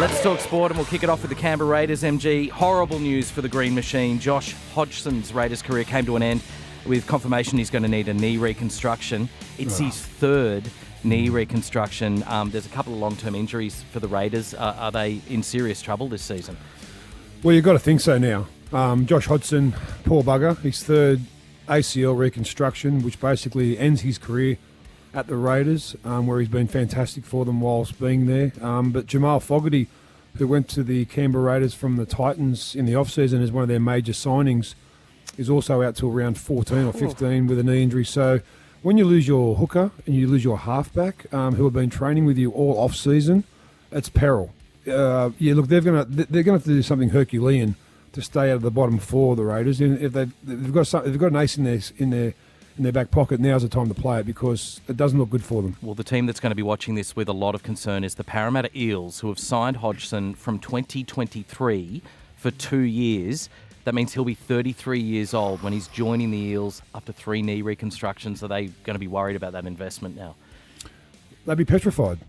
Let's talk sport and we'll kick it off with the Canberra Raiders, MG. Horrible news for the Green Machine. Josh Hodgson's Raiders career came to an end with confirmation he's going to need a knee reconstruction. It's his third knee reconstruction. There's a couple of long-term injuries for the Raiders. Are they in serious trouble this season? Well, you've got to think so now. Josh Hodgson, poor bugger, his third ACL reconstruction, which basically ends his career at the Raiders, where he's been fantastic for them whilst being there. But Jamal Fogarty, who went to the Canberra Raiders from the Titans in the off-season as one of their major signings, is also out till around 14 or 15 with a knee injury. So when you lose your hooker and you lose your halfback, who have been training with you all off-season, it's peril. Look, they're gonna have to do something Herculean to stay out of the bottom four of the Raiders. And if they've got an ace in their back pocket, now's the time to play it because it doesn't look good for them. Well, the team that's going to be watching this with a lot of concern is the Parramatta Eels, who have signed Hodgson from 2023 for 2 years. That means he'll be 33 years old when he's joining the Eels after 3 knee reconstructions. Are they going to be worried about that investment now? They'd be petrified.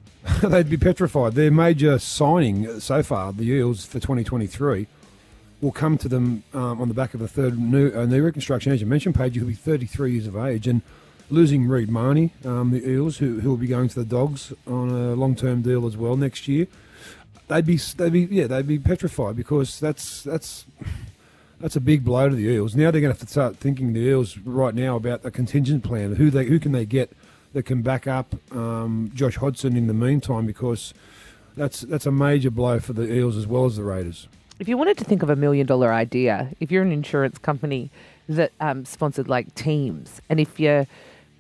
They'd be petrified. Their major signing so far, the Eels, for 2023, will come to them on the back of a third knee reconstruction. As you mentioned, Pagey, who'll be 33 years of age, and losing Reid Marnie, the Eels, who will be going to the Dogs on a long-term deal as well next year. They'd be petrified because that's a big blow to the Eels. Now they're going to have to start thinking, the Eels right now, about a contingent plan. Who can they get that can back up Josh Hodgson in the meantime, because that's a major blow for the Eels as well as the Raiders. If you wanted to think of $1 million idea, if you're an insurance company that sponsored like teams, and if your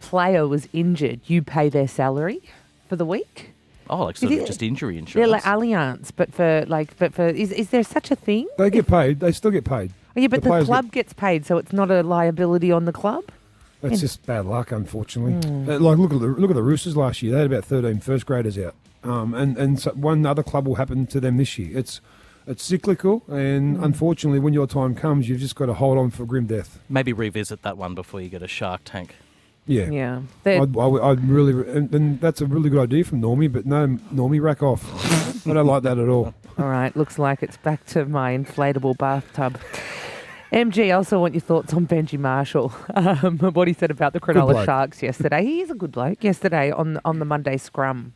player was injured, you pay their salary for the week. Oh, like sort of just injury insurance. They're like Allianz, but is there such a thing? They get paid. They still get paid. Oh, yeah, but the club gets paid, so it's not a liability on the club. That's just bad luck, unfortunately. Look at the Roosters last year. They had about 13 first graders out, and so one other club will happen to them this year. It's cyclical, and unfortunately, when your time comes, you've just got to hold on for grim death. Maybe revisit that one before you get a Shark Tank. Yeah. I'd really, and that's a really good idea from Normie, but no, Normie, rack off. I don't like that at all. All right, looks like it's back to my inflatable bathtub. MG, I also want your thoughts on Benji Marshall, what he said about the Cronulla Sharks yesterday. He is a good bloke yesterday on the Monday scrum.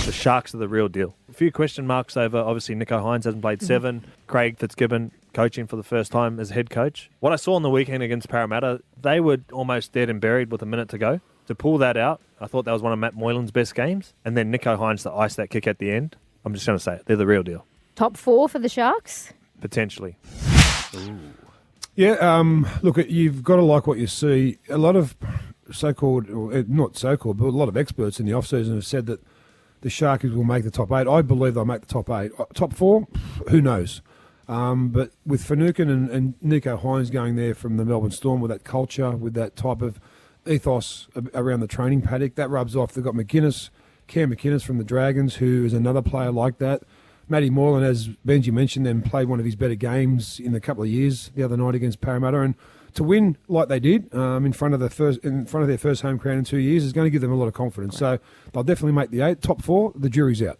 The Sharks are the real deal. A few question marks over, obviously, Nicho Hines hasn't played 7. Craig Fitzgibbon coaching for the first time as head coach. What I saw on the weekend against Parramatta, they were almost dead and buried with a minute to go. To pull that out, I thought that was one of Matt Moylan's best games. And then Nicho Hines to ice that kick at the end. I'm just going to say it. They're the real deal. Top 4 for the Sharks? Potentially. Ooh. Yeah, look, you've got to like what you see. A lot of so-called, or not so-called, but a lot of experts in the off-season have said that the Sharkies will make the top 8. I believe they'll make the top 8. Top 4, who knows? But with Finucane and Nicho Hines going there from the Melbourne Storm with that culture, with that type of ethos around the training paddock, that rubs off. They've got Cam McInnes from the Dragons, who is another player like that. Matty Moylan, as Benji mentioned, then played one of his better games in a couple of years the other night against Parramatta, and to win like they did in front of their first home crowd in 2 years is going to give them a lot of confidence. So they'll definitely make the 8. Top 4, the jury's out.